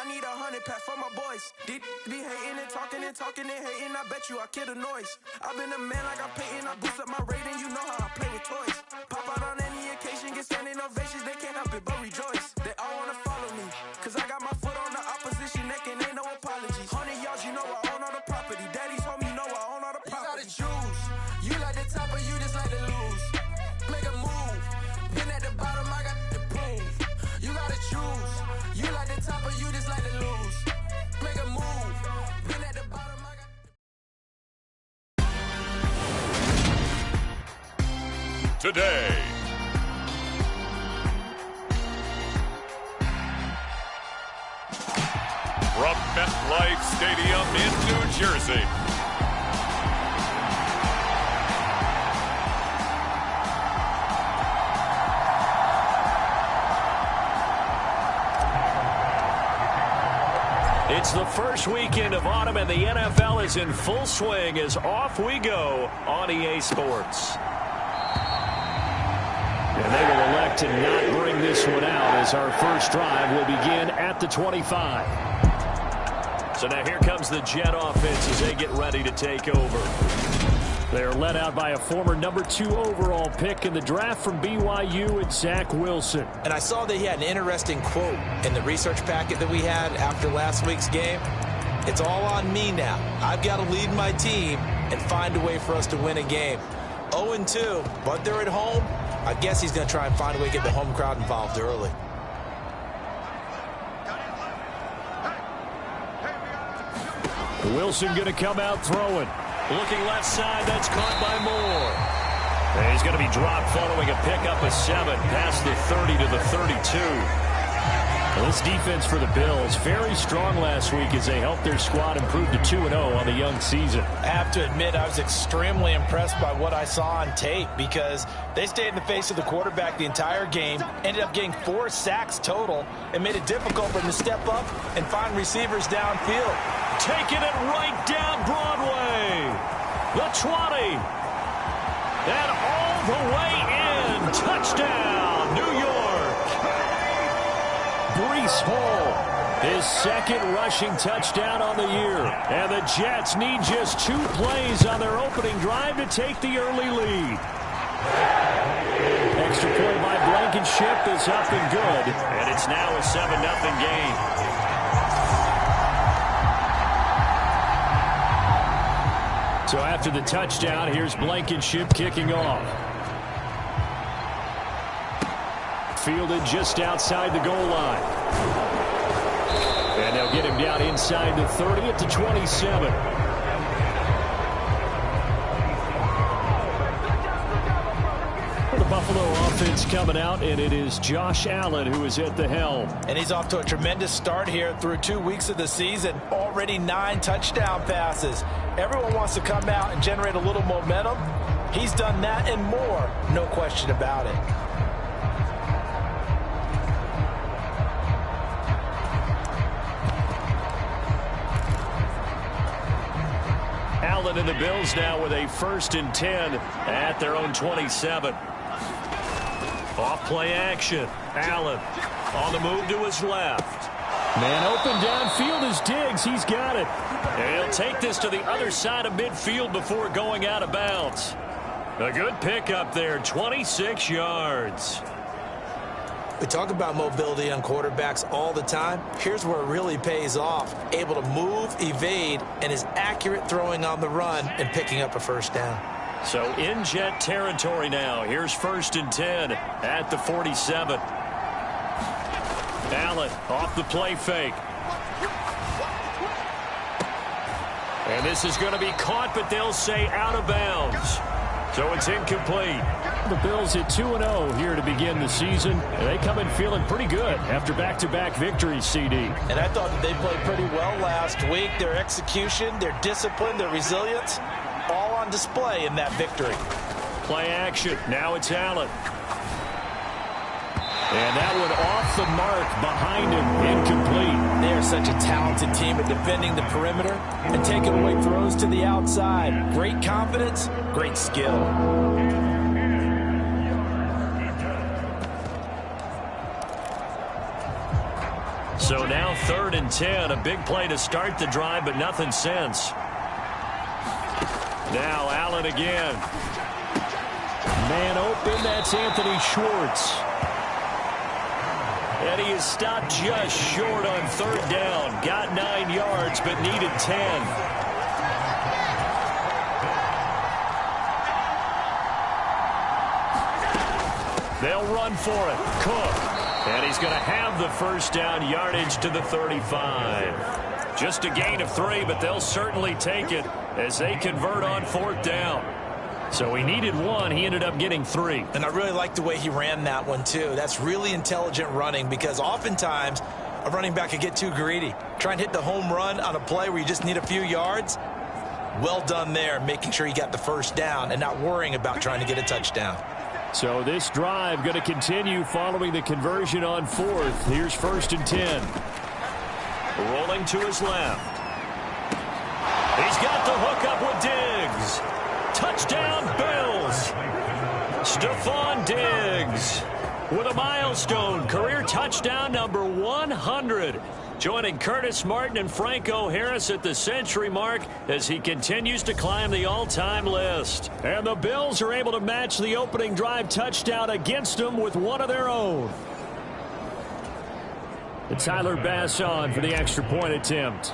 I need 100 pack for my boys. Be hating and talking and talking and hating. I bet you I kill the noise. I've been a man like I'm Peyton. I boost up my rating. You know how I play with toys. Pop out on any occasion, get standing ovations. They can't help it but rejoice. They all wanna follow me, cause I got my foot on the opposition neck and ain't no apologies. 100 yards, you know I own all the property. Daddy's home, you know I own all the property. You gotta choose. You like the top or you just like to lose. Make a move. Been at the bottom, I got to prove. You gotta choose. You like the top or you just like to lose. Make a move. Been at the bottom, I got today. From MetLife Stadium in New Jersey. It's the first weekend of autumn, and the NFL is in full swing as off we go on EA Sports. And they will elect to not bring this one out as our first drive will begin at the 25. So now here comes the Jet offense as they get ready to take over. They're led out by a former number 2 overall pick in the draft from BYU, and Zach Wilson. And I saw that he had an interesting quote in the research packet that we had after last week's game. It's all on me now. I've got to lead my team and find a way for us to win a game. 0-2, but they're at home. I guess he's going to try and find a way to get the home crowd involved early. Wilson going to come out throwing. Looking left side, that's caught by Moore. And he's going to be dropped following a pickup of 7 past the 30 to the 32. Well, this defense for the Bills, very strong last week as they helped their squad improve to 2-0 on the young season. I have to admit, I was extremely impressed by what I saw on tape because they stayed in the face of the quarterback the entire game, ended up getting 4 sacks total, and made it difficult for them to step up and find receivers downfield. Taking it right down Broadway. The 20. And all the way in. Touchdown, New York. Breece Hall, his second rushing touchdown on the year. And the Jets need just 2 plays on their opening drive to take the early lead. Extra point by Blankenship is up and good. And it's now a 7-0 game. So after the touchdown, here's Blankenship kicking off. Fielded just outside the goal line. And they'll get him down inside the 30 at the 27. The Buffalo offense coming out, and it is Josh Allen who is at the helm. And he's off to a tremendous start here through 2 weeks of the season. Already 9 touchdown passes. Everyone wants to come out and generate a little momentum. He's done that and more, no question about it. Allen and the Bills now with a 1st and 10 at their own 27. Off play action. Allen on the move to his left. Man open downfield is Diggs. He's got it. And he'll take this to the other side of midfield before going out of bounds. A good pickup there, 26 yards. We talk about mobility on quarterbacks all the time. Here's where it really pays off. Able to move, evade, and is accurate throwing on the run and picking up a 1st down. So in Jet territory now. Here's 1st and 10 at the 47. Allen off the play fake. And this is going to be caught, but they'll say out of bounds. So it's incomplete. The Bills at 2-0 here to begin the season. And they come in feeling pretty good after back-to-back victories, CD. And I thought that they played pretty well last week. Their execution, their discipline, their resilience, all on display in that victory. Play action. Now it's Allen. And that one off the mark behind him, incomplete. They are such a talented team at defending the perimeter and taking away throws to the outside. Great confidence, great skill. So now 3rd and 10. A big play to start the drive, but nothing since. Now Allen again. Man open, that's Anthony Schwartz. And he is stopped just short on 3rd down. Got 9 yards, but needed 10. They'll run for it. Cook. And he's going to have the first down, yardage to the 35. Just a gain of 3, but they'll certainly take it as they convert on 4th down. So he needed 1. He ended up getting 3. And I really like the way he ran that one, too. That's really intelligent running because oftentimes a running back could get too greedy. Try and hit the home run on a play where you just need a few yards. Well done there, making sure he got the first down and not worrying about trying to get a touchdown. So this drive going to continue following the conversion on 4th. Here's 1st and 10. Rolling to his left. He's got the hook up with Diggs. Touchdown, Bills. Stephon Diggs with a milestone career touchdown number 100. Joining Curtis Martin and Franco Harris at the century mark as he continues to climb the all-time list. And the Bills are able to match the opening drive touchdown against them with one of their own. And Tyler Bass on for the extra point attempt.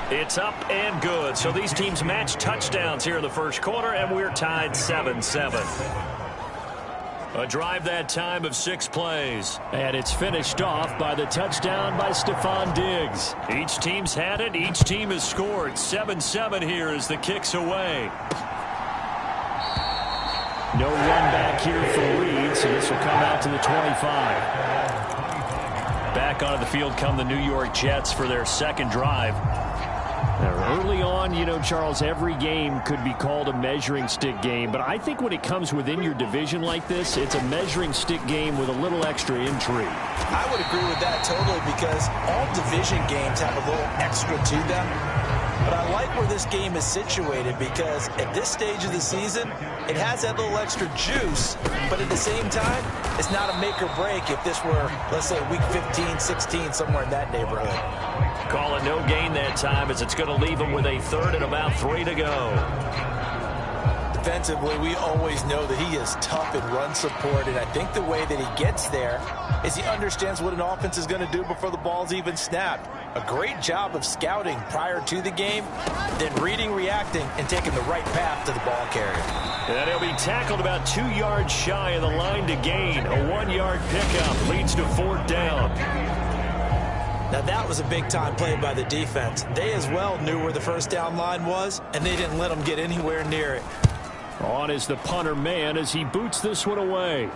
It's up and good. So these teams match touchdowns here in the first quarter, and we're tied 7-7. A drive that time of 6 plays. And it's finished off by the touchdown by Stephon Diggs. Each team's had it. Each team has scored. 7-7 here as the kick's away. No run back here for Reed, so this will come out to the 25. Back onto the field come the New York Jets for their second drive. Early on, you know, Charles, every game could be called a measuring stick game. But I think when it comes within your division like this, it's a measuring stick game with a little extra intrigue. I would agree with that totally because all division games have a little extra to them. But I like where this game is situated because at this stage of the season, it has that little extra juice. But at the same time, it's not a make or break if this were, let's say, week 15, 16, somewhere in that neighborhood. Call it no gain that time as it's going to leave them with a 3rd and about 3 to go. Defensively, we always know that he is tough in run support, and I think the way that he gets there is he understands what an offense is going to do before the ball's even snapped. A great job of scouting prior to the game, then reading, reacting, and taking the right path to the ball carrier. And he'll be tackled about 2 yards shy of the line to gain. A 1-yard pickup leads to 4th down. Now that was a big-time play by the defense. They as well knew where the first down line was, and they didn't let them get anywhere near it. On is the punter man as he boots this one away.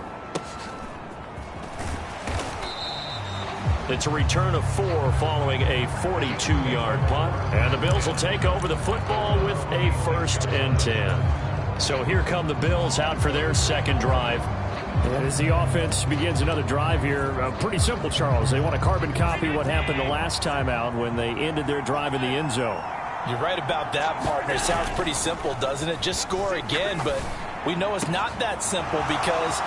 It's a return of 4 following a 42-yard punt. And the Bills will take over the football with a 1st and 10. So here come the Bills out for their second drive. And as the offense begins another drive here, pretty simple, Charles. They want to carbon copy what happened the last time out when they ended their drive in the end zone. You're right about that, partner. It sounds pretty simple, doesn't it? Just score again, but we know it's not that simple because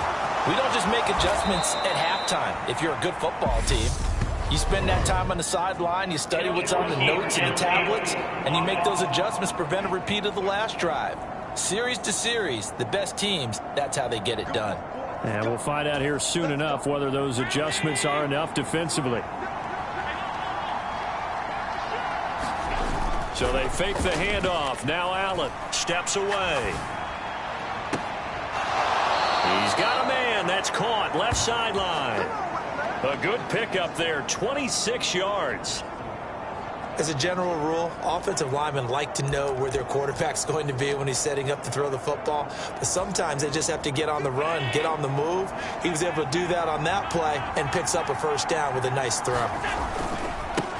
we don't just make adjustments at halftime if you're a good football team. You spend that time on the sideline, you study what's on the notes and the tablets, and you make those adjustments, prevent a repeat of the last drive. Series to series, the best teams, that's how they get it done. And we'll find out here soon enough whether those adjustments are enough defensively. So they fake the handoff. Now Allen steps away. He's got a man. That's caught. Left sideline. A good pickup there. 26 yards. As a general rule, offensive linemen like to know where their quarterback's going to be when he's setting up to throw the football. But sometimes they just have to get on the run, get on the move. He was able to do that on that play and picks up a first down with a nice throw.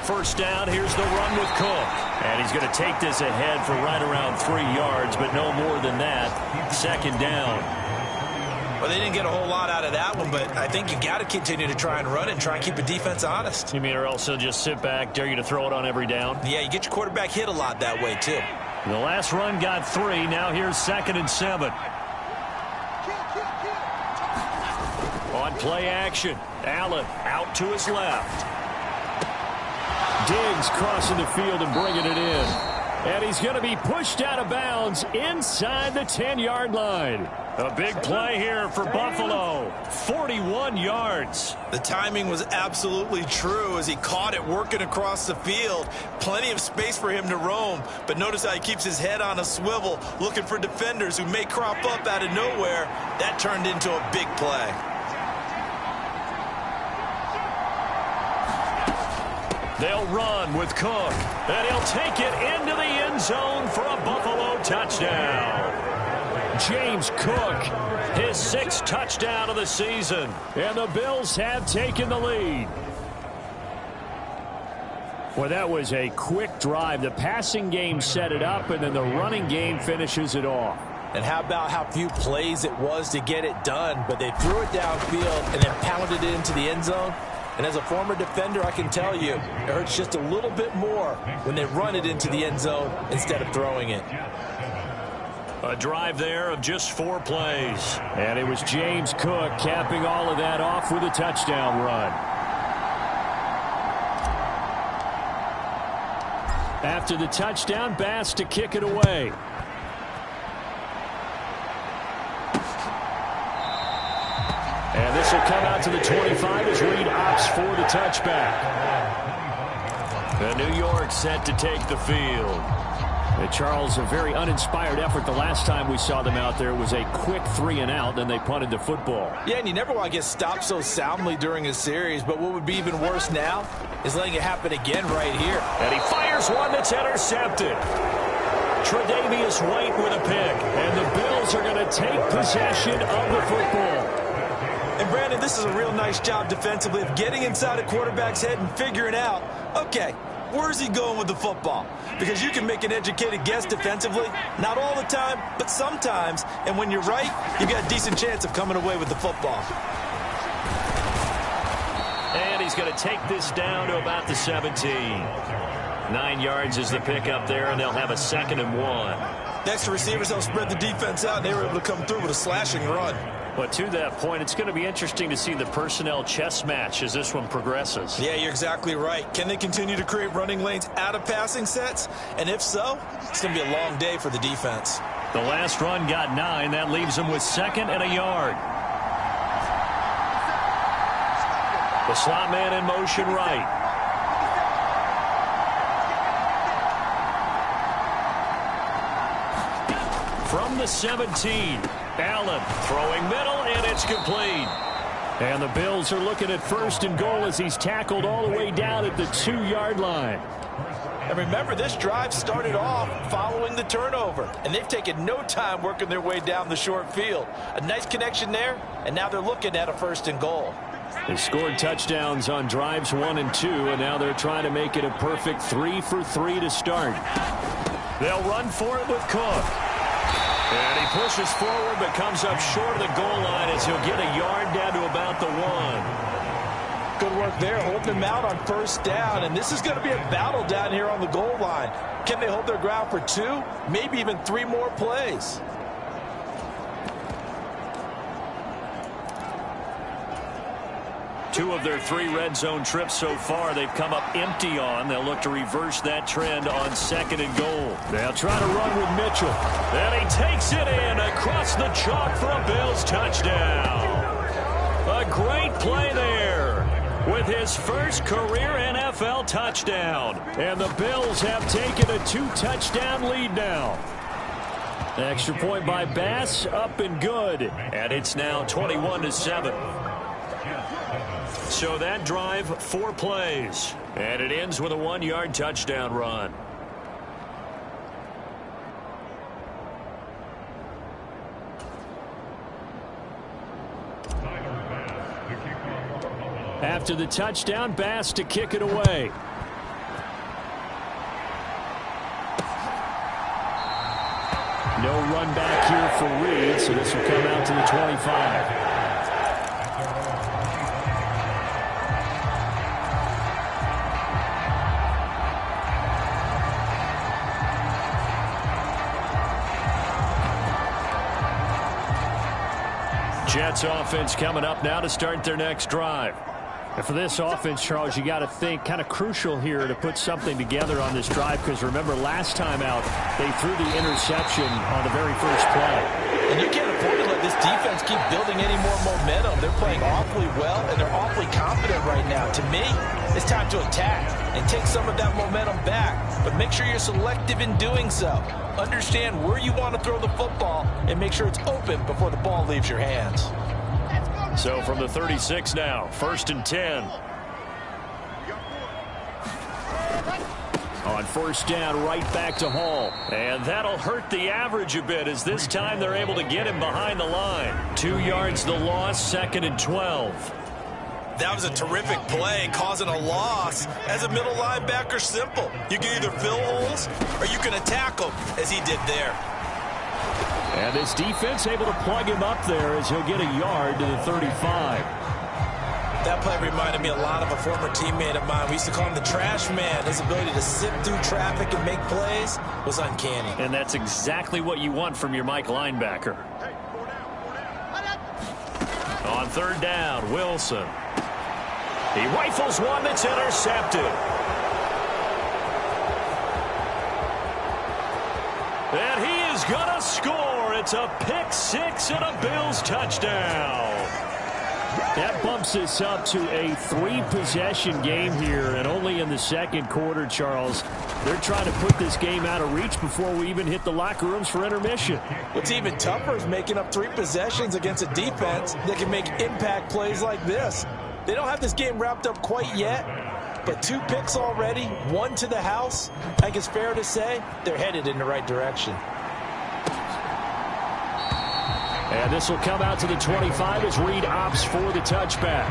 First down, here's the run with Cook. And he's going to take this ahead for right around 3 yards, but no more than that. Second down. Well, they didn't get a whole lot out of that one, but I think you got to continue to try and run it and try and keep the defense honest. You mean or else they'll just sit back, dare you to throw it on every down? Yeah, you get your quarterback hit a lot that way, too. The last run got 3. Now here's 2nd and 7. On play action, Allen out to his left. Diggs crossing the field and bringing it in. And he's going to be pushed out of bounds inside the 10-yard line. A big play here for Buffalo. 41 yards. The timing was absolutely true as he caught it working across the field. Plenty of space for him to roam. But notice how he keeps his head on a swivel, looking for defenders who may crop up out of nowhere. That turned into a big play. They'll run with Cook, and he'll take it into the end zone for a Buffalo touchdown. James Cook, his 6th touchdown of the season, and the Bills have taken the lead. Well, that was a quick drive. The passing game set it up, and then the running game finishes it off. And how about how few plays it was to get it done, but they threw it downfield and then pounded it into the end zone. And as a former defender, I can tell you, it hurts just a little bit more when they run it into the end zone instead of throwing it. A drive there of just 4 plays. And it was James Cook capping all of that off with a touchdown run. After the touchdown, Bass to kick it away. And this will come out to the 25 as Reed opts for the touchback. New York set to take the field. Charles, a very uninspired effort the last time we saw them out there. It was a quick 3-and-out, then they punted the football. Yeah, and you never want to get stopped so soundly during a series, but what would be even worse now is letting it happen again right here. And he fires one that's intercepted. Tre'Davious White with a pick, and the Bills are going to take possession of the football. And Brandon, this is a real nice job defensively of getting inside a quarterback's head and figuring out, okay, where's he going with the football? Because you can make an educated guess defensively, not all the time, but sometimes. And when you're right, you've got a decent chance of coming away with the football. And he's going to take this down to about the 17. 9 yards is the pickup there, and they'll have a 2nd and 1. Next to receivers, they'll spread the defense out, and they were able to come through with a slashing run. But to that point, it's going to be interesting to see the personnel chess match as this one progresses. Yeah, you're exactly right. Can they continue to create running lanes out of passing sets? And if so, it's going to be a long day for the defense. The last run got 9. That leaves them with 2nd and a yard. The slot man in motion right. From the 17, Allen throwing middle, and it's complete. And the Bills are looking at 1st and goal as he's tackled all the way down at the 2-yard line. And remember, this drive started off following the turnover, and they've taken no time working their way down the short field. A nice connection there, and now they're looking at a 1st and goal. They scored touchdowns on drives 1 and 2, and now they're trying to make it a perfect 3 for 3 to start. They'll run for it with Cook. And he pushes forward but comes up short of the goal line as he'll get a yard down to about the 1. Good work there, holding them out on 1st down, and this is going to be a battle down here on the goal line. Can they hold their ground for 2, maybe even 3 more plays? Two of their 3 red zone trips so far they've come up empty on. They'll look to reverse that trend on 2nd and goal. They'll try to run with Mitchell. And he takes it in across the chalk for a Bills touchdown. A great play there with his first career NFL touchdown. And the Bills have taken a 2-touchdown lead now. Extra point by Bass, up and good. And it's now 21-7. So that drive, 4 plays. And it ends with a 1-yard touchdown run. After the touchdown, Bass to kick it away. No run back here for Reed, so this will come out to the 25. Jets offense coming up now to start their next drive. And for this offense, Charles, you got to think kind of crucial here to put something together on this drive, because remember last time out they threw the interception on the very first play. And you can't afford to let this defense keep building any more momentum. They're playing awfully well, and they're awfully confident right now. To me, it's time to attack and take some of that momentum back, but make sure you're selective in doing so. Understand where you want to throw the football and make sure it's open before the ball leaves your hands. So from the 36 now, 1st and 10. On 1st down, right back to Hall. And that'll hurt the average a bit, as this time they're able to get him behind the line. 2 yards the loss, 2nd and 12. That was a terrific play, causing a loss. As a middle linebacker, simple. You can either fill holes or you can attack them, as he did there. And this defense able to plug him up there as he'll get a yard to the 35. That play reminded me a lot of a former teammate of mine. We used to call him the trash man. His ability to sift through traffic and make plays was uncanny. And that's exactly what you want from your Mike linebacker. On 3rd down, Wilson. He rifles one that's intercepted. And he is going to score. It's a pick 6 and a Bills touchdown. That bumps us up to a 3-possession game here, and only in the 2nd quarter, Charles. They're trying to put this game out of reach before we even hit the locker rooms for intermission. What's even tougher is making up 3 possessions against a defense that can make impact plays like this. They don't have this game wrapped up quite yet, but 2 picks already, 1 to the house. I think it's fair to say they're headed in the right direction. And this will come out to the 25 as Reed opts for the touchback.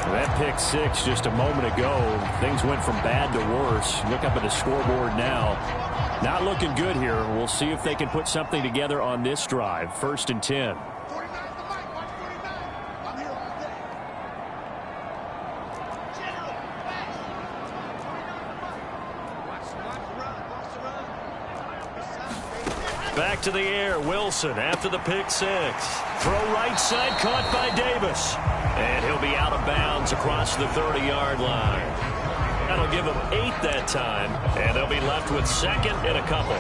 That pick 6 just a moment ago. Things went from bad to worse. Look up at the scoreboard now. Not looking good here. We'll see if they can put something together on this drive. 1st and 10. Back to the air, Wilson after the pick 6. Throw right side, caught by Davis. And he'll be out of bounds across the 30-yard line. That'll give him 8 that time, and they'll be left with 2nd and a couple.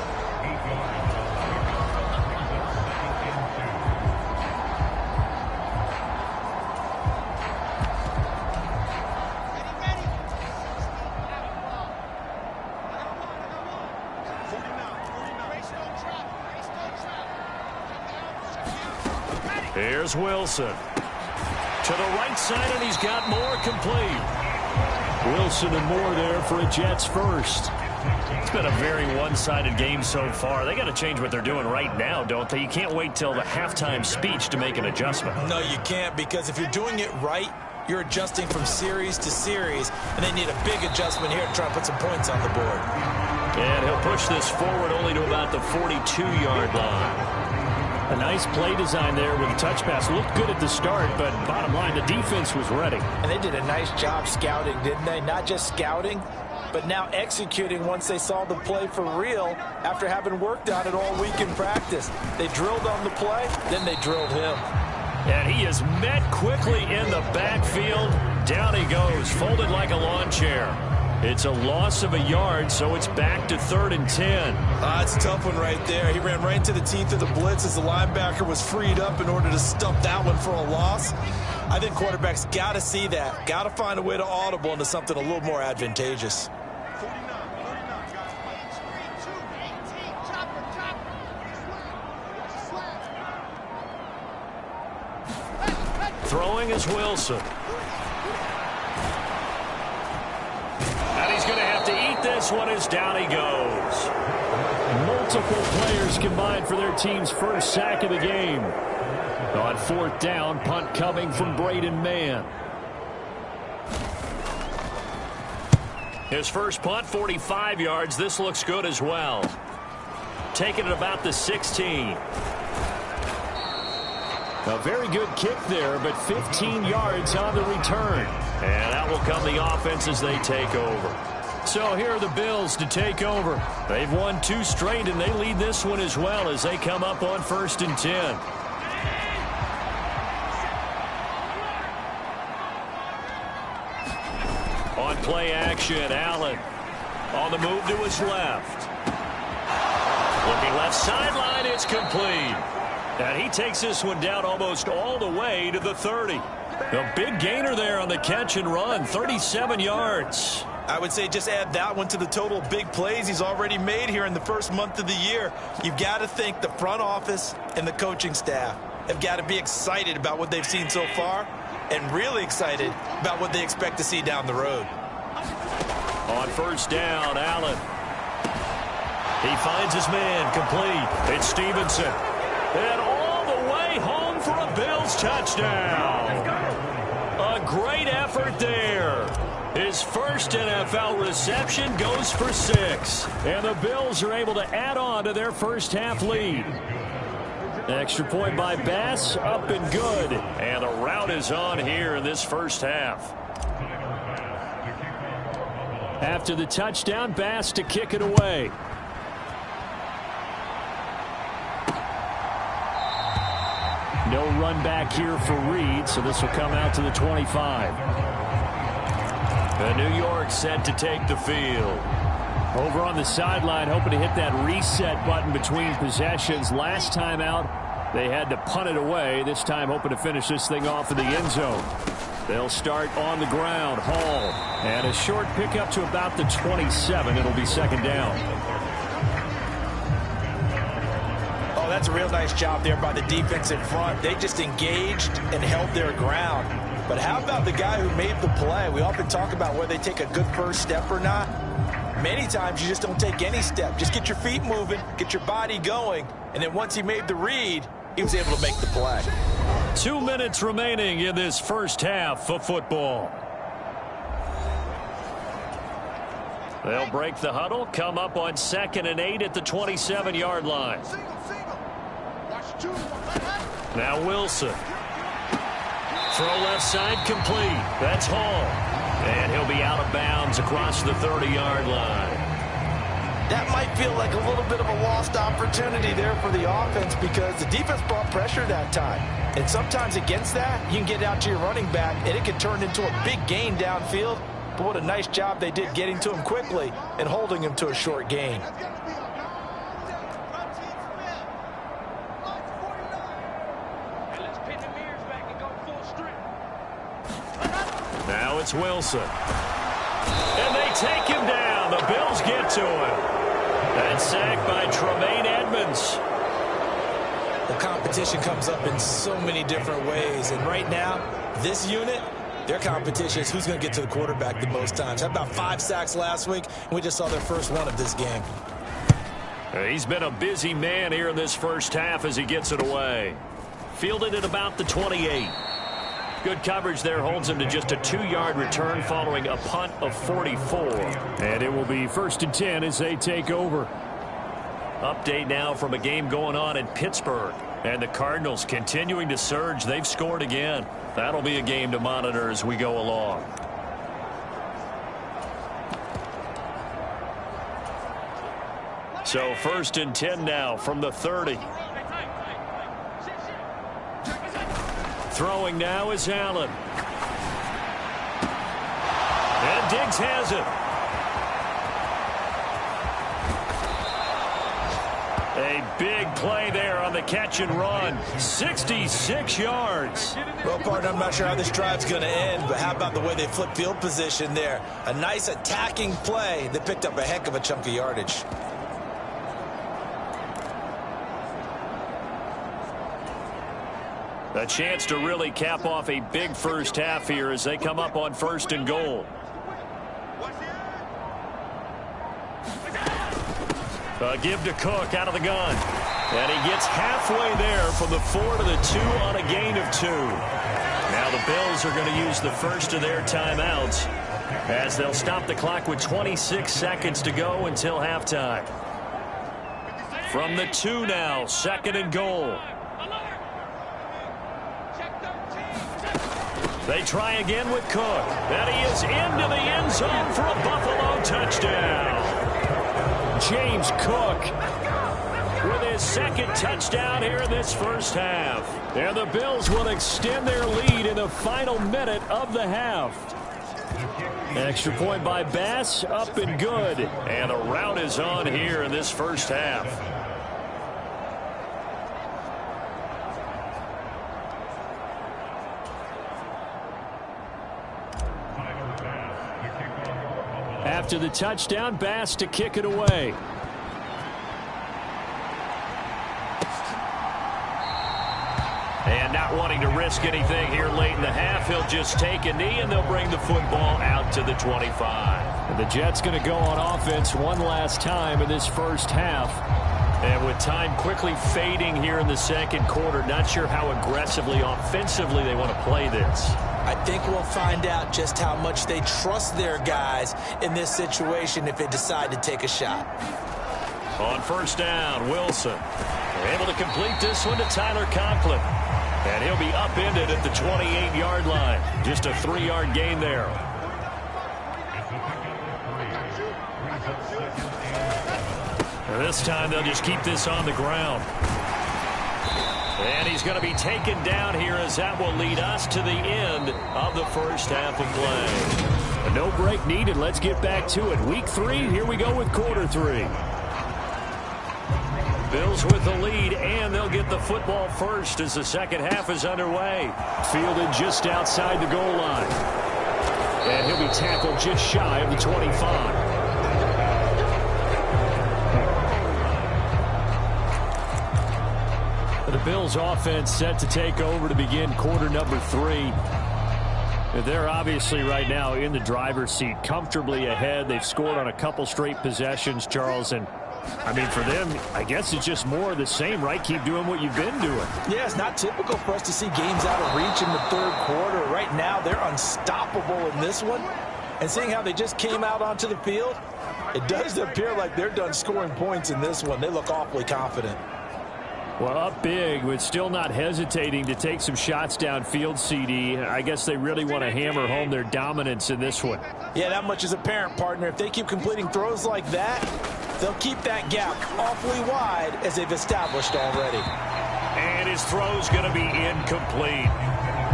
Here's Wilson. To the right side, and he's got Moore complete. Wilson and Moore there for a Jets first. It's been a very one-sided game so far. They got to change what they're doing right now, don't they? You can't wait till the halftime speech to make an adjustment. No, you can't, because if you're doing it right, you're adjusting from series to series, and they need a big adjustment here to try and put some points on the board. And he'll push this forward only to about the 42-yard line. A nice play design there with a touch pass. Looked good at the start, but bottom line, the defense was ready. And they did a nice job scouting, didn't they? Not just scouting, but now executing once they saw the play for real after having worked on it all week in practice. They drilled on the play, then they drilled him. And he is met quickly in the backfield. Down he goes, folded like a lawn chair. It's a loss of a yard, so it's back to 3rd and 10. It's a tough one right there. He ran right into the teeth of the blitz as the linebacker was freed up in order to stump that one for a loss. I think quarterbacks got to see that. Got to find a way to audible into something a little more advantageous. Throwing is Wilson. And he's going to have to eat this one as down he goes. Multiple players combined for their team's first sack of the game. On 4th down, punt coming from Braden Mann. His first punt, 45 yards. This looks good as well. Taking it about the 16. A very good kick there, but 15 yards on the return. And out will come the offense as they take over. So here are the Bills to take over. They've won 2 straight, and they lead this one as well as they come up on 1st and 10. On play action, Allen. On the move to his left. Looking left sideline, it's complete. And he takes this one down almost all the way to the 30. A big gainer there on the catch and run, 37 yards. I would say just add that one to the total big plays he's already made here in the first month of the year. You've got to think the front office and the coaching staff have got to be excited about what they've seen so far and really excited about what they expect to see down the road. On first down, Allen. He finds his man complete. It's Stevenson. And all the way home for a Bills touchdown. A great effort there. His first NFL reception goes for 6. And the Bills are able to add on to their first half lead. Extra point by Bass, up and good. And the route is on here in this first half. After the touchdown, Bass to kick it away. No run back here for Reed, so this will come out to the 25. New York set to take the field. Over on the sideline, hoping to hit that reset button between possessions. Last time out, they had to punt it away. This time, hoping to finish this thing off in the end zone. They'll start on the ground. Hall. And a short pickup to about the 27. It'll be second down. Oh, that's a real nice job there by the defense in front. They just engaged and held their ground. But how about the guy who made the play? We often talk about whether they take a good first step or not. Many times you just don't take any step. Just get your feet moving, get your body going, and then once he made the read, he was able to make the play. 2 minutes remaining in this first half of football. They'll break the huddle, come up on 2nd and 8 at the 27-yard line. Now Wilson. Throw left side complete. That's Hall. And he'll be out of bounds across the 30-yard line. That might feel like a little bit of a lost opportunity there for the offense because the defense brought pressure that time. And sometimes against that, you can get out to your running back, and it can turn into a big gain downfield. But what a nice job they did getting to him quickly and holding him to a short gain. Now it's Wilson. And they take him down. The Bills get to him. And sacked by Tremaine Edmonds. The competition comes up in so many different ways. And right now, this unit, their competition is who's going to get to the quarterback the most times. Had about 5 sacks last week, and we just saw their first one of this game. He's been a busy man here in this first half as he gets it away. Fielded at about the 28. Good coverage there holds him to just a 2-yard return following a punt of 44. And it will be 1st and 10 as they take over. Update now from a game going on in Pittsburgh. And the Cardinals continuing to surge. They've scored again. That'll be a game to monitor as we go along. So 1st and 10 now from the 30. Throwing now is Allen. And Diggs has it. A big play there on the catch and run. 66 yards. Well, partner, I'm not sure how this drive's going to end, but how about the way they flip field position there? A nice attacking play that picked up a heck of a chunk of yardage. A chance to really cap off a big first half here as they come up on 1st and goal. A give to Cook out of the gun. And he gets halfway there from the 4 to the 2 on a gain of 2. Now the Bills are going to use the first of their timeouts as they'll stop the clock with 26 seconds to go until halftime. From the 2 now, 2nd and goal. They try again with Cook. And he is into the end zone for a Buffalo touchdown. James Cook with his 2nd touchdown here in this first half. And the Bills will extend their lead in the final minute of the half. Extra point by Bass, up and good. And the rout is on here in this first half. After the touchdown, Bass to kick it away. And not wanting to risk anything here late in the half, he'll just take a knee, and they'll bring the football out to the 25. And the Jets going to go on offense one last time in this first half. And with time quickly fading here in the second quarter, not sure how aggressively, offensively they want to play this. I think we'll find out just how much they trust their guys in this situation if they decide to take a shot. On first down, Wilson able to complete this one to Tyler Conklin. And he'll be upended at the 28-yard line. Just a 3-yard gain there. This time they'll just keep this on the ground. And he's going to be taken down here as that will lead us to the end of the first half of play. No break needed. Let's get back to it. Week 3, here we go with quarter 3. Bills with the lead, and they'll get the football first as the second half is underway. Fielded just outside the goal line. And he'll be tackled just shy of the 25. The Bills offense set to take over to begin quarter number 3. They're obviously right now in the driver's seat, comfortably ahead. They've scored on a couple straight possessions, Charles, and I mean, for them, I guess it's just more of the same, right? Keep doing what you've been doing. Yeah, it's not typical for us to see games out of reach in the third quarter. Right now, they're unstoppable in this one. And seeing how they just came out onto the field, it does appear like they're done scoring points in this one. They look awfully confident. Well, up big, but still not hesitating to take some shots downfield, CD. I guess they really want to hammer home their dominance in this one. Yeah, that much is apparent, partner. If they keep completing throws like that, they'll keep that gap awfully wide as they've established already. And his throw's going to be incomplete.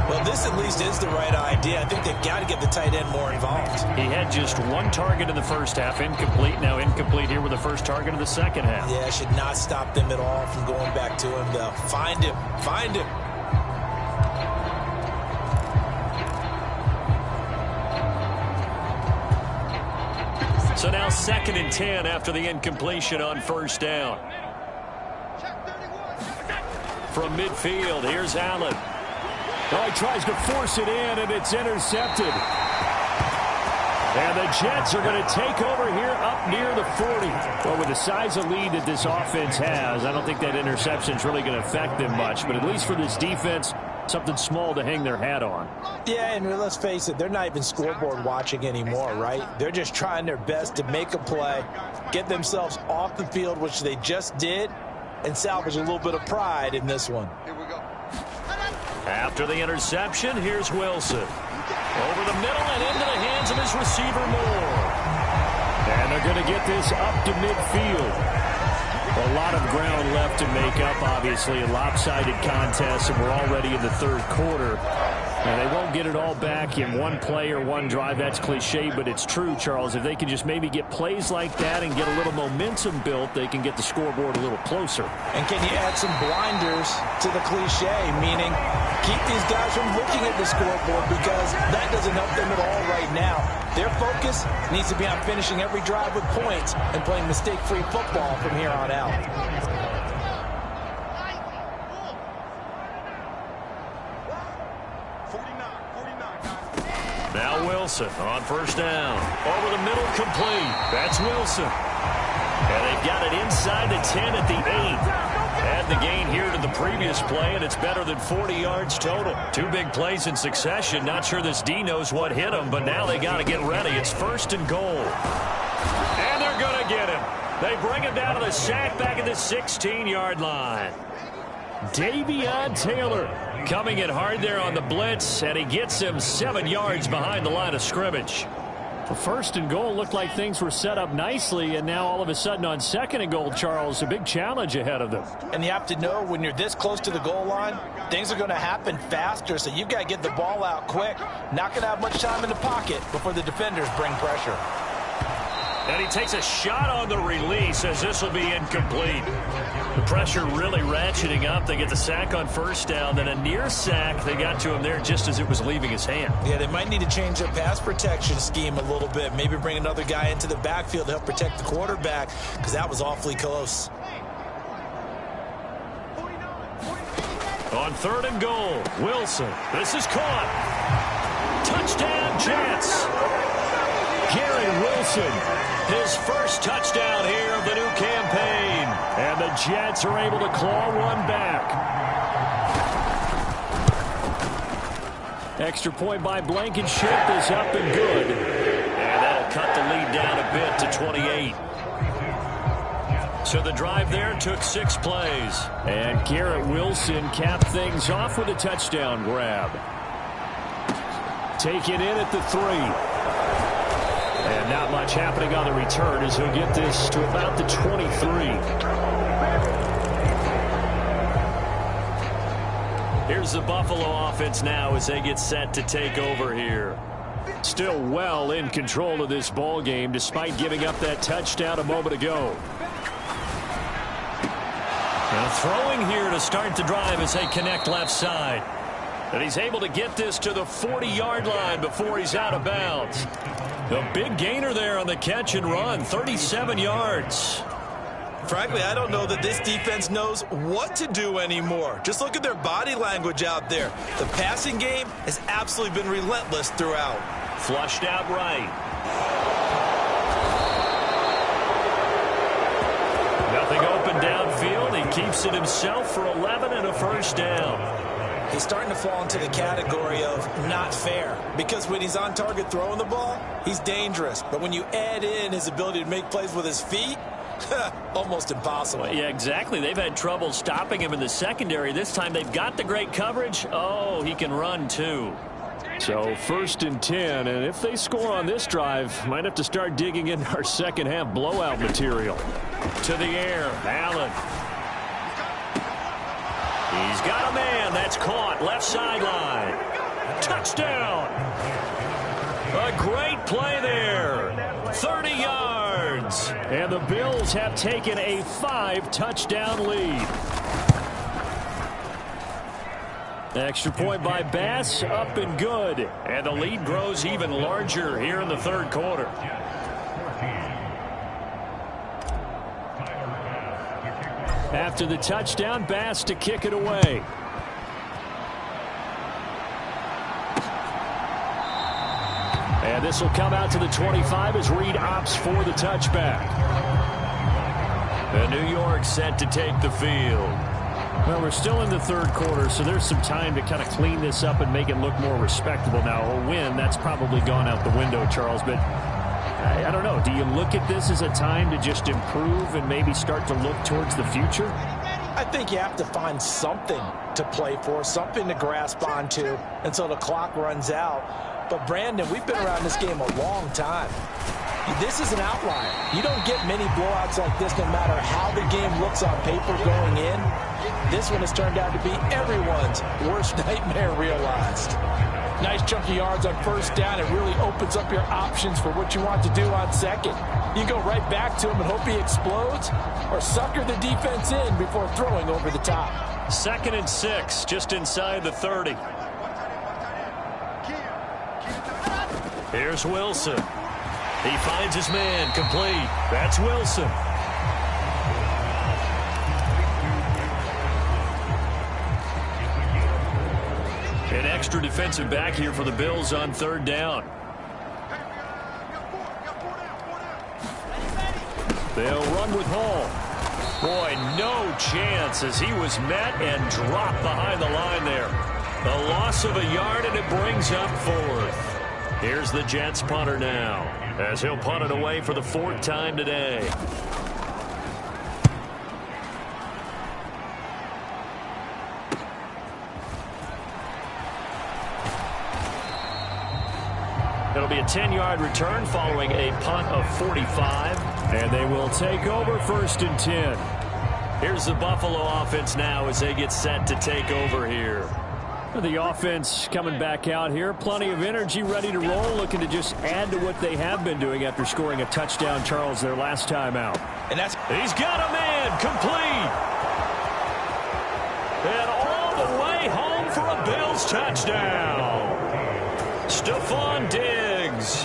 Well, this at least is the right idea. I think they've got to get the tight end more involved. He had just one target in the first half, incomplete. Now incomplete here with the first target of the second half. Yeah, should not stop them at all from going back to him, though. Find him. Find him. So now 2nd and 10 after the incompletion on first down. From midfield, here's Allen. Oh, he tries to force it in, and it's intercepted. And the Jets are going to take over here up near the 40. Well, with the size of lead that this offense has, I don't think that interception is really going to affect them much. But at least for this defense, something small to hang their hat on. Yeah, and let's face it, they're not even scoreboard watching anymore, right? They're just trying their best to make a play, get themselves off the field, which they just did, and salvage a little bit of pride in this one. After the interception, here's Wilson. Over the middle and into the hands of his receiver, Moore. And they're going to get this up to midfield. A lot of ground left to make up, obviously. A lopsided contest, and we're already in the third quarter. And they won't get it all back in one play or one drive. That's cliche, but it's true, Charles. If they can just maybe get plays like that and get a little momentum built, they can get the scoreboard a little closer. And can you add some blinders to the cliche, meaning keep these guys from looking at the scoreboard, because that doesn't help them at all right now. Their focus needs to be on finishing every drive with points and playing mistake-free football from here on out. Now Wilson on first down. Over the middle, complete. That's Wilson. And they've got it inside the 10 at the 8. Add the gain here to the previous play, and it's better than 40 yards total. 2 big plays in succession. Not sure this D knows what hit him, but now they got to get ready. It's 1st and goal. And they're going to get him. They bring him down to the sack back at the 16-yard line. Davion Taylor coming in hard there on the blitz, and he gets him 7 yards behind the line of scrimmage. The first and goal looked like things were set up nicely, and now all of a sudden on second and goal, Charles, a big challenge ahead of them. And you have to know when you're this close to the goal line, things are going to happen faster, so you've got to get the ball out quick. Not going to have much time in the pocket before the defenders bring pressure. And he takes a shot on the release as this will be incomplete. The pressure really ratcheting up. They get the sack on first down, then a near sack. They got to him there just as it was leaving his hand. Yeah, they might need to change their pass protection scheme a little bit. Maybe bring another guy into the backfield to help protect the quarterback, because that was awfully close. On third and goal, Wilson. This is caught. Touchdown, Jets. Garrett Wilson. His first touchdown here of the new campaign. And the Jets are able to claw one back. Extra point by Blankenship is up and good. And that'll cut the lead down a bit to 28. So the drive there took 6 plays. And Garrett Wilson capped things off with a touchdown grab. Taken in at the 3. And not much happening on the return as he'll get this to about the 23. Here's the Buffalo offense now as they get set to take over here. Still well in control of this ball game despite giving up that touchdown a moment ago. Now throwing here to start the drive as they connect left side. And he's able to get this to the 40-yard line before he's out of bounds. A big gainer there on the catch and run, 37 yards. Frankly, I don't know that this defense knows what to do anymore. Just look at their body language out there. The passing game has absolutely been relentless throughout. Flushed out right. Nothing open downfield. He keeps it himself for 11 and a first down. He's starting to fall into the category of not fair, because when he's on target throwing the ball, he's dangerous. But when you add in his ability to make plays with his feet, almost impossible. Well, yeah, exactly. They've had trouble stopping him in the secondary. This time they've got the great coverage. Oh, he can run too. So 1st and 10, and if they score on this drive, might have to start digging into our second half blowout material. To the air, Allen. He's got a man. That's caught. Left sideline. Touchdown. A great play there. 30 yards. And the Bills have taken a 5-touchdown lead. Extra point by Bass. Up and good. And the lead grows even larger here in the third quarter. After the touchdown, Bass to kick it away. And this will come out to the 25 as Reed opts for the touchback. And New York set to take the field. Well, we're still in the third quarter, so there's some time to kind of clean this up and make it look more respectable. Now, a win, that's probably gone out the window, Charles, but I don't know. Do you look at this as a time to just improve and maybe start to look towards the future? I think you have to find something to play for, something to grasp onto until the clock runs out. But, Brandon, we've been around this game a long time. This is an outlier. You don't get many blowouts like this no matter how the game looks on paper going in. This one has turned out to be everyone's worst nightmare realized. Nice chunk of yards on first down. It really opens up your options for what you want to do on second. You go right back to him and hope he explodes, or sucker the defense in before throwing over the top. 2nd and 6, just inside the 30. Here's Wilson. He finds his man, complete. That's Wilson. An extra defensive back here for the Bills on 3rd down. They'll run with Hall. Boy, no chance as he was met and dropped behind the line there. A loss of a yard, and it brings up 4th. Here's the Jets punter now, as he'll punt it away for the 4th time today. It'll be a 10-yard return following a punt of 45. And they will take over 1st and 10. Here's the Buffalo offense now as they get set to take over here. The offense coming back out here. Plenty of energy, ready to roll, looking to just add to what they have been doing after scoring a touchdown, Charles, their last time out. And he's got a man complete. And all the way home for a Bills touchdown. Stephon Diggs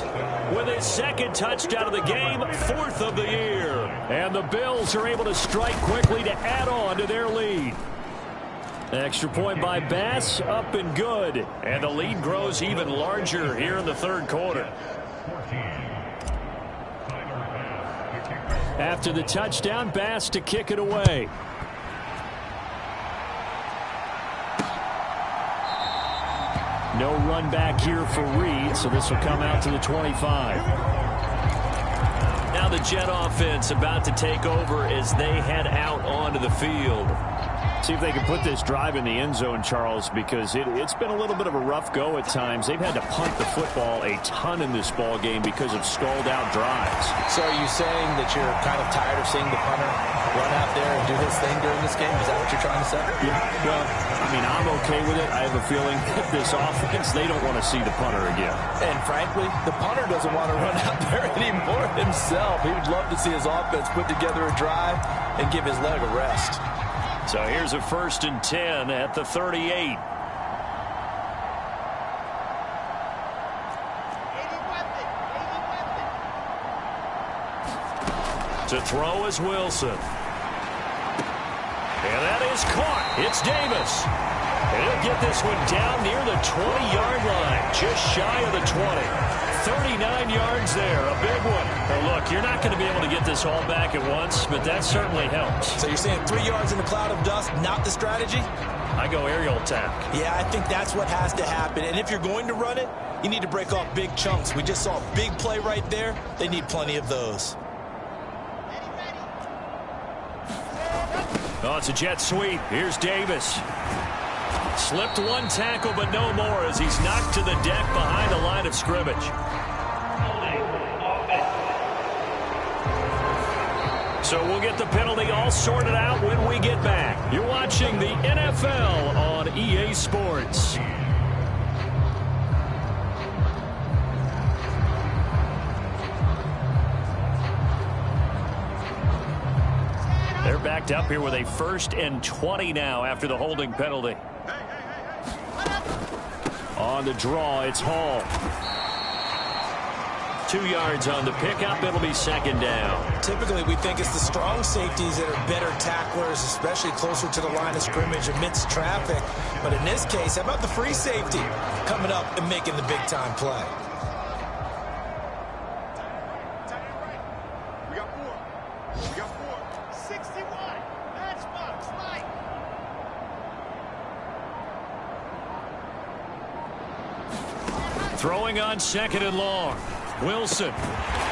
with his 2nd touchdown of the game, 4th of the year. And the Bills are able to strike quickly to add on to their lead. Extra point by Bass, up and good. And the lead grows even larger here in the 3rd quarter. After the touchdown, Bass to kick it away. No run back here for Reed, so this will come out to the 25. Now the Jet offense about to take over as they head out onto the field. See if they can put this drive in the end zone, Charles, because it's been a little bit of a rough go at times. They've had to punt the football a ton in this ball game because of stalled-out drives. So are you saying that you're kind of tired of seeing the punter run out there and do his thing during this game? Is that what you're trying to say? Yeah, well, I mean, I'm okay with it. I have a feeling that this offense, they don't want to see the punter again. And frankly, the punter doesn't want to run out there anymore himself. He would love to see his offense put together a drive and give his leg a rest. So here's a 1st and 10 at the 38. To throw is Wilson. And that is caught. It's Davis. And he'll get this one down near the 20-yard line, just shy of the 20. 39 yards there, a big one. Well, look, you're not going to be able to get this all back at once, but that certainly helps. So you're saying 3 yards in a cloud of dust, not the strategy? I go aerial attack. Yeah, I think that's what has to happen. And if you're going to run it, you need to break off big chunks. We just saw a big play right there. They need plenty of those. Oh, it's a jet sweep. Here's Davis. Slipped one tackle, but no more as he's knocked to the deck behind the line of scrimmage. So we'll get the penalty all sorted out when we get back. You're watching the NFL on EA Sports. They're backed up here with a 1st and 20 now after the holding penalty. On the draw, it's Hall. 2 yards on the pickup. It'll be 2nd down. Typically, we think it's the strong safeties that are better tacklers, especially closer to the line of scrimmage amidst traffic. But in this case, how about the free safety coming up and making the big-time play? We got 4. 61. Matchbox, right. Throwing on 2nd and long. Wilson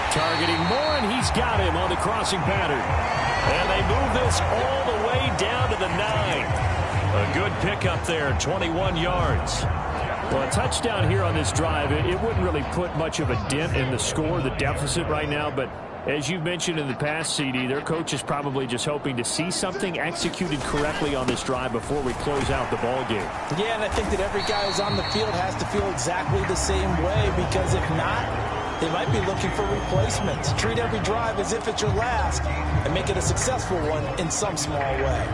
targeting Moore, and he's got him on the crossing pattern. And they move this all the way down to the 9. A good pickup there, 21 yards. Well, a touchdown here on this drive, it wouldn't really put much of a dent in the score, the deficit right now, but as you've mentioned in the past, CD, their coach is probably just hoping to see something executed correctly on this drive before we close out the ball game. Yeah, and I think that every guy who's on the field has to feel exactly the same way, because if not, they might be looking for replacements. Treat every drive as if it's your last and make it a successful one in some small way.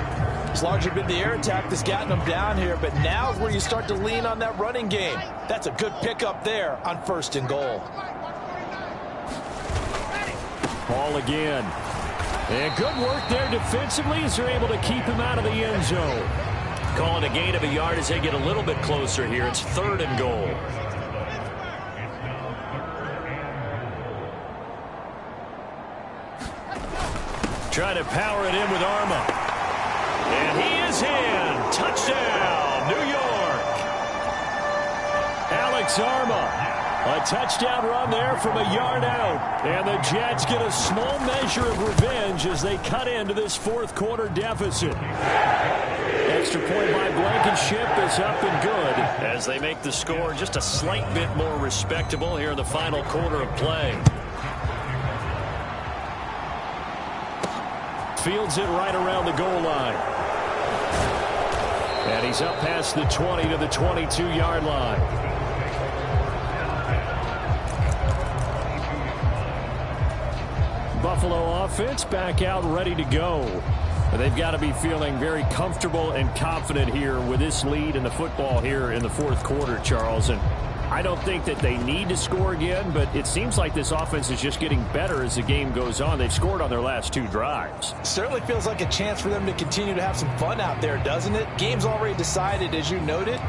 It's largely been the air attack that's gotten them down here, but now is where you start to lean on that running game. That's a good pickup there on 1st and goal. Ball again. And good work there defensively as they're able to keep him out of the end zone. Calling a gain of a yard as they get a little bit closer here. It's 3rd and goal. Trying to power it in with Arma. And he is in. Touchdown, New York. Alex Arma. A touchdown run there from a yard out. And the Jets get a small measure of revenge as they cut into this 4th quarter deficit. As extra point by Blankenship is up and good as they make the score just a slight bit more respectable here in the final quarter of play. Fields it right around the goal line. And he's up past the 20 to the 22-yard line. Buffalo offense back out ready to go. They've got to be feeling very comfortable and confident here with this lead in the football here in the fourth quarter, Charles. And I don't think that they need to score again, but it seems like this offense is just getting better as the game goes on. They've scored on their last 2 drives. Certainly feels like a chance for them to continue to have some fun out there, doesn't it? Game's already decided, as you noted.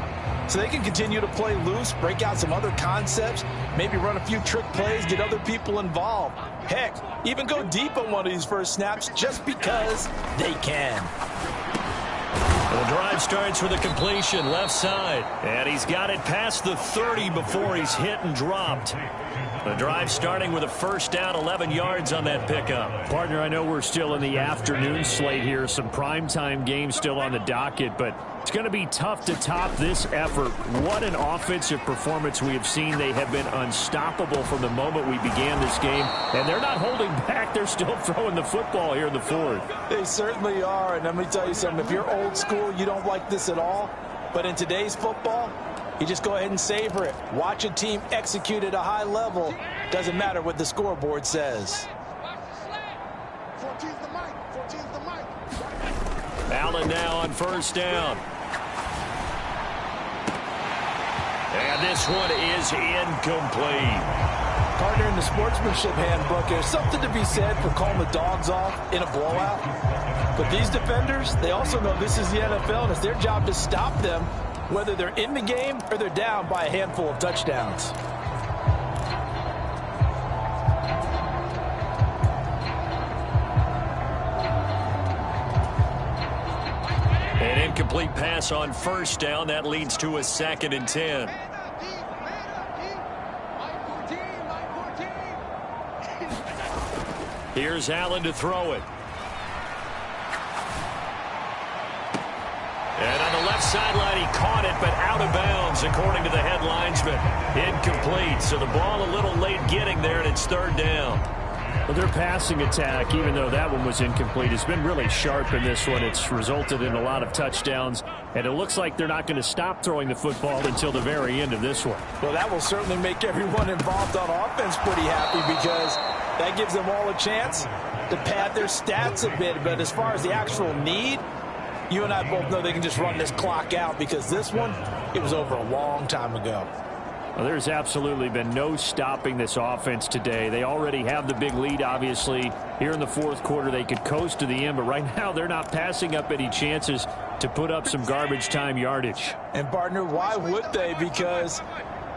So they can continue to play loose, break out some other concepts, maybe run a few trick plays, get other people involved. Heck, even go deep on one of these first snaps just because they can. The drive starts with a completion left side, and he's got it past the 30 before he's hit and dropped. The drive starting with a first down, 11 yards on that pickup. Partner, I know we're still in the afternoon slate here, some primetime games still on the docket, but it's going to be tough to top this effort. What an offensive performance we have seen. They have been unstoppable from the moment we began this game, and they're not holding back. They're still throwing the football here in the fourth. They certainly are, and let me tell you something. If you're old school, you don't like this at all, but in today's football, you just go ahead and savor it. Watch a team execute at a high level. Doesn't matter what the scoreboard says. 14's the mic. 14's the mic. Allen now on first down. And this one is incomplete. Partner, in the sportsmanship handbook, there's something to be said for calling the dogs off in a blowout. But these defenders, they also know this is the NFL, and it's their job to stop them, whether they're in the game or they're down by a handful of touchdowns. An incomplete pass on first down. That leads to a 2nd and 10. Here's Allen to throw it. And on the left sideline, he caught it, but out of bounds, according to the head linesman. Incomplete, so the ball a little late getting there, and it's 3rd down. Well, their passing attack, even though that one was incomplete, has been really sharp in this one. It's resulted in a lot of touchdowns, and it looks like they're not going to stop throwing the football until the very end of this one. Well, that will certainly make everyone involved on offense pretty happy, because that gives them all a chance to pad their stats a bit. But as far as the actual need, you and I both know they can just run this clock out, because this one, it was over a long time ago. Well, there's absolutely been no stopping this offense today. They already have the big lead, obviously. Here in the fourth quarter, they could coast to the end, but right now they're not passing up any chances to put up some garbage time yardage. And, partner, why would they? Because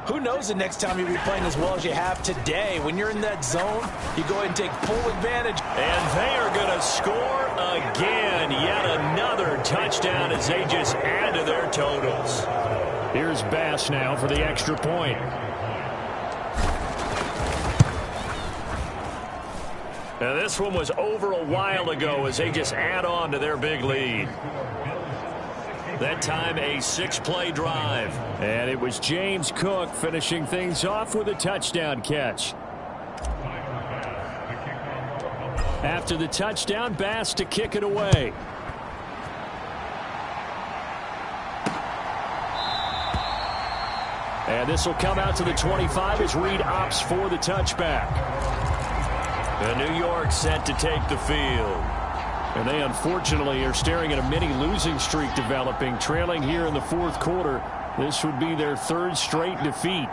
who knows the next time you'll be playing as well as you have today. When you're in that zone, you go ahead and take full advantage. And they are going to score again. Yet another touchdown as they just add to their totals. Here's Bass now for the extra point. Now this one was over a while ago as they just add on to their big lead. That time a 6-play drive. And it was James Cook finishing things off with a touchdown catch. After the touchdown, Bass to kick it away. And this will come out to the 25 as Reed opts for the touchback. And New York set to take the field. And they unfortunately are staring at a mini losing streak developing, trailing here in the fourth quarter. This would be their 3rd straight defeat.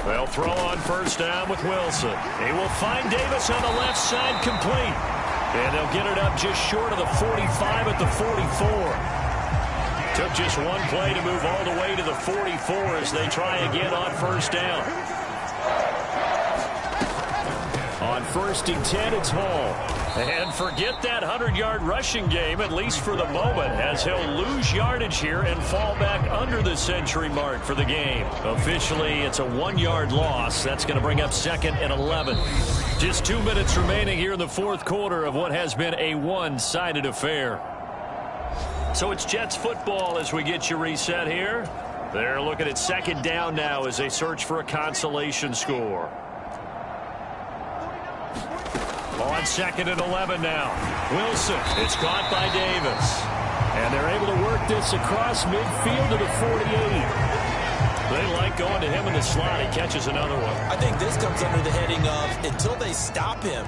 They'll throw on first down with Wilson. He will find Davis on the left side, complete. And they'll get it up just short of the 45 at the 44. Took just one play to move all the way to the 44 as they try again on first down. On 1st and 10, it's Hall. And forget that 100-yard rushing game, at least for the moment, as he'll lose yardage here and fall back under the century mark for the game. Officially, it's a 1-yard loss. That's going to bring up 2nd and 11. Just 2 minutes remaining here in the 4th quarter of what has been a one-sided affair. So it's Jets football as we get you reset here. They're looking at 2nd down now as they search for a consolation score. On 2nd and 11 now. Wilson, it's caught by Davis. And they're able to work this across midfield to the 48. They like going to him in the slot. He catches another one. I think this comes under the heading of until they stop him,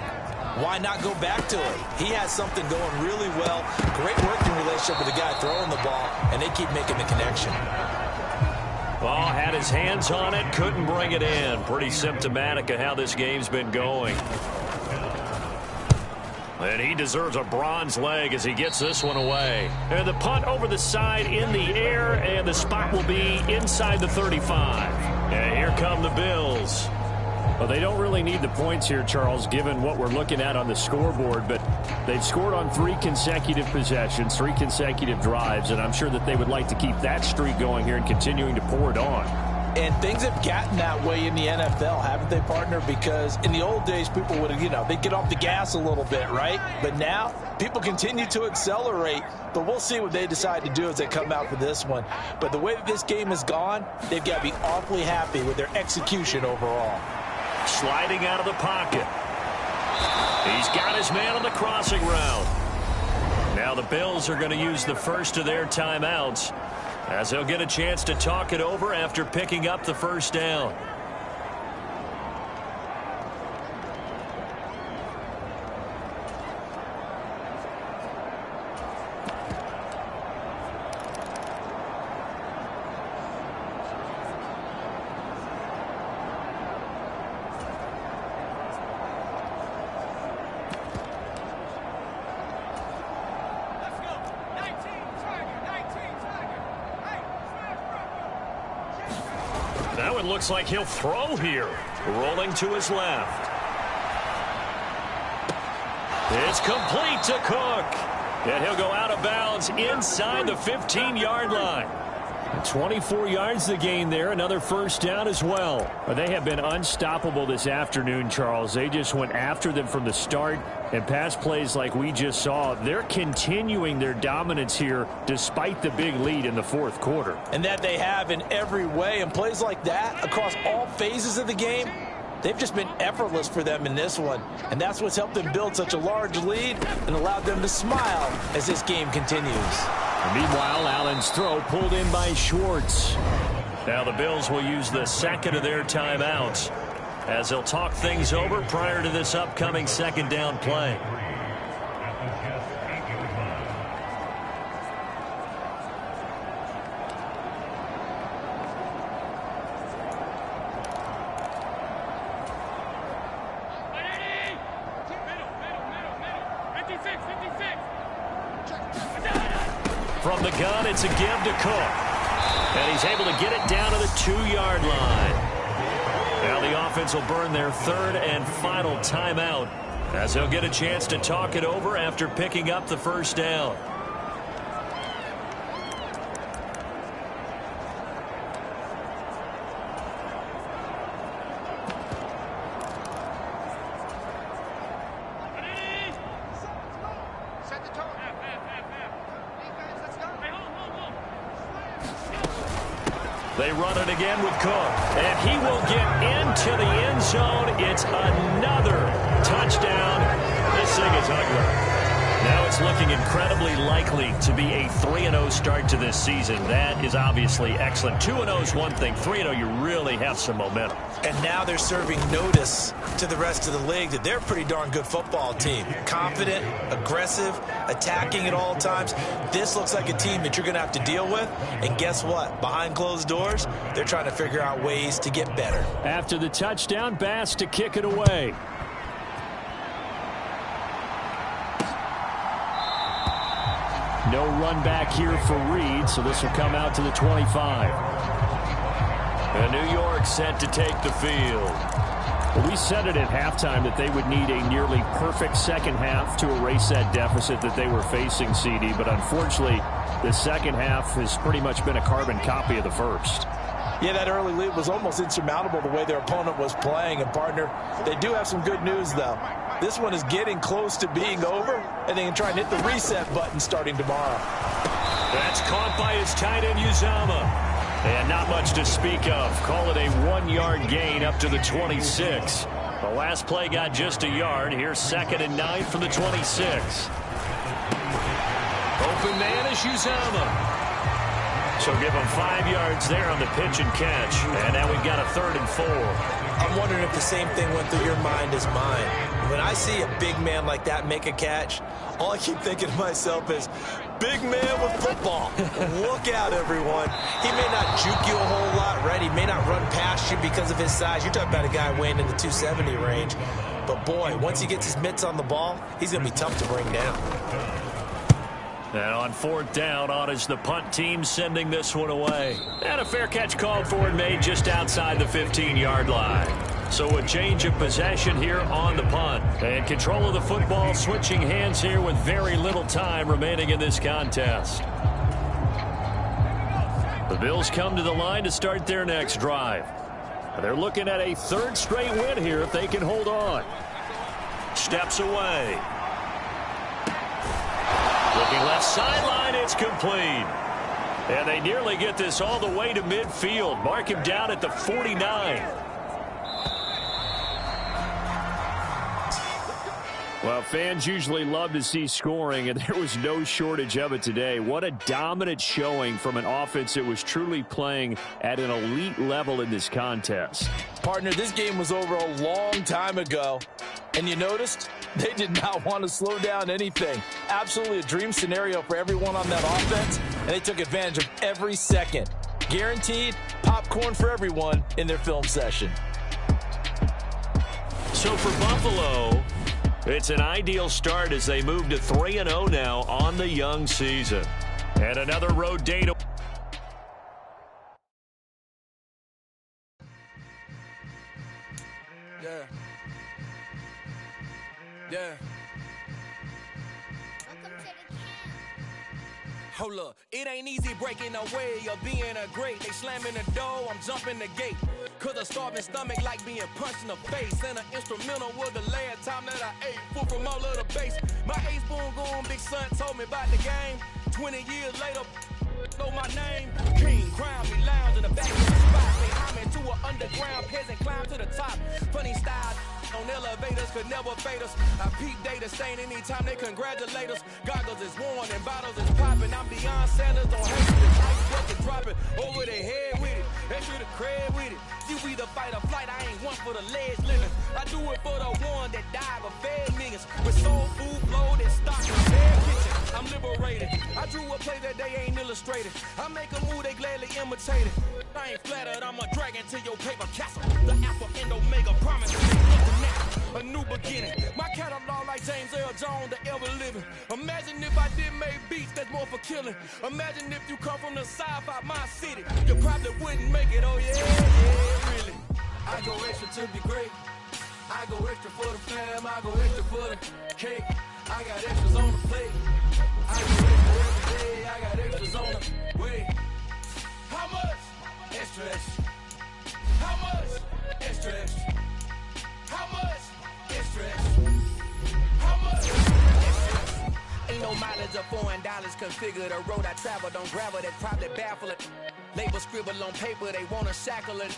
why not go back to it? He has something going really well. Great working relationship with the guy throwing the ball, and they keep making the connection. Ball had his hands on it, couldn't bring it in. Pretty symptomatic of how this game's been going. And he deserves a bronze leg as he gets this one away. And the punt over the side in the air, and the spot will be inside the 35. And here come the Bills. Well, they don't really need the points here, Charles, given what we're looking at on the scoreboard. But they've scored on 3 consecutive possessions, 3 consecutive drives, and I'm sure that they would like to keep that streak going here and continuing to pour it on. And things have gotten that way in the NFL, haven't they, partner? Because in the old days, people would, they'd get off the gas a little bit, right? But now, people continue to accelerate. But we'll see what they decide to do as they come out for this one. But the way that this game has gone, they've got to be awfully happy with their execution overall. Sliding out of the pocket. He's got his man on the crossing route. Now the Bills are going to use the first of their timeouts, as they'll get a chance to talk it over after picking up the first down. Now it looks like he'll throw here. Rolling to his left. It's complete to Cook. And he'll go out of bounds inside the 15-yard line. 24 yards to gain there. Another first down as well. They have been unstoppable this afternoon, Charles. They just went after them from the start. And pass plays like we just saw, they're continuing their dominance here despite the big lead in the 4th quarter. And that they have in every way. And plays like that across all phases of the game, they've just been effortless for them in this one. And that's what's helped them build such a large lead and allowed them to smile as this game continues. Meanwhile, Allen's throw pulled in by Schwartz. Now the Bills will use the second of their timeouts as they'll talk things over prior to this upcoming second down play. From the gun, it's a give to Cook. And he's able to get it down to the 2-yard line. Now the offense will burn their 3rd and final timeout as they'll get a chance to talk it over after picking up the first down. They run it again with Cook, and he will get into the end zone. It's another touchdown. This thing is ugly. Now it's looking incredibly likely to be a 3-0 start to this season. That is obviously excellent. 2-0 is one thing. 3-0, you really have some momentum. And now they're serving notice to the rest of the league that they're a pretty darn good football team. Confident, aggressive, attacking at all times. This looks like a team that you're going to have to deal with. And guess what? Behind closed doors, they're trying to figure out ways to get better. After the touchdown, Bass to kick it away. No run back here for Reed, so this will come out to the 25. And New York set to take the field. Well, we said it at halftime that they would need a nearly perfect second half to erase that deficit that they were facing, CD. But unfortunately, the second half has pretty much been a carbon copy of the first. Yeah, that early lead was almost insurmountable the way their opponent was playing. And, partner, they do have some good news, though. This one is getting close to being over, and they can try and hit the reset button starting tomorrow. That's caught by his tight end, Uzama. And not much to speak of. Call it a 1-yard gain up to the 26. The last play got just a yard. Here's 2nd and 9 from the 26. Open man is Uzama. So give him 5 yards there on the pitch and catch. And now we've got a 3rd and 4. I'm wondering if the same thing went through your mind as mine. When I see a big man like that make a catch, all I keep thinking to myself is, big man with football. Look out, everyone. He may not juke you a whole lot, right? He may not run past you because of his size. You're talking about a guy weighing in the 270 range. But, boy, once he gets his mitts on the ball, he's going to be tough to bring down. And on 4th down, on is the punt team sending this one away. And a fair catch called for and made just outside the 15-yard line. So a change of possession here on the punt. And control of the football switching hands here with very little time remaining in this contest. The Bills come to the line to start their next drive. They're looking at a 3rd straight win here if they can hold on. Steps away. Looking left sideline, it's complete. And they nearly get this all the way to midfield. Mark him down at the 49. Well, fans usually love to see scoring, and there was no shortage of it today. What a dominant showing from an offense that was truly playing at an elite level in this contest. Partner, this game was over a long time ago, and you noticed they did not want to slow down anything. Absolutely a dream scenario for everyone on that offense, and they took advantage of every second. Guaranteed popcorn for everyone in their film session. So for Buffalo, it's an ideal start as they move to 3-0 now on the young season. And another road day to... Yeah. Hold up, it ain't easy breaking away or being a great. They slamming the door, I'm jumping the gate. Cause a starving stomach like being punched in the face. And an instrumental was the last time that I ate food from all of the base. My ace boom goon, big son told me about the game. 20 years later, know my name. King, crown me, lounge in the back of the spot. They homing to an underground peasant, climb to the top. Funny style. On elevators could never fade us. I peep data stain anytime they congratulate us. Goggles is worn and bottles is popping. I'm beyond Sanders, don't hate it. The ice bucket dropping over their head with it. Extra the crab with it. You either fight or flight, I ain't one for the ledge living. I do it for the one that died but fed niggas. With soul food, flow, that stock in their kitchen. I'm liberated. I drew a play that they ain't illustrated. I make a move, they gladly imitate it. I ain't flattered, I'm a dragon to your paper castle. The Alpha and Omega promise. A new beginning. My catalog like James Earl Jones, the ever living. Imagine if I did make beats that's more for killing. Imagine if you come from the sci-fi, my city. You probably wouldn't make it, oh yeah, really. I go extra to be great. I go extra for the fam, I go extra for the cake. I got extras on the plate. I go extra every day, I got extras on the way. How much? Extra, extra. How much? Extra, extra. How much? Extra, extra. How much? Extra, extra. Ain't no mileage of $4 configure the road I travel. Don't gravel that probably baffle it. Label scribble on paper, they wanna shackle it.